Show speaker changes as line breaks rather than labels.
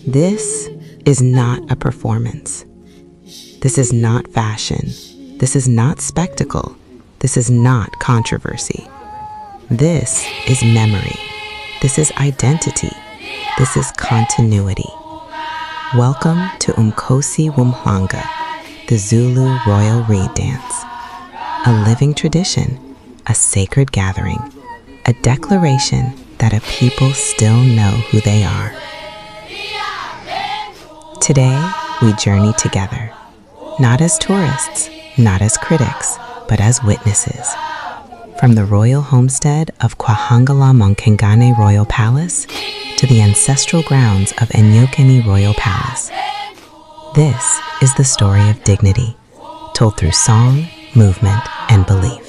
This is not a performance. This is not fashion. This is not spectacle. This is not controversy. This is memory. This is identity. This is continuity. Welcome to Umkosi Wumhlanga, the Zulu royal reed dance. A living tradition, a sacred gathering, a declaration that a people still know who they are. Today, we journey together, not as tourists, not as critics, but as witnesses. From the royal homestead of Kwahangala Monkengane Royal Palace to the ancestral grounds of Enyokeni Royal Palace. This is the story of dignity, told through song, movement, and belief.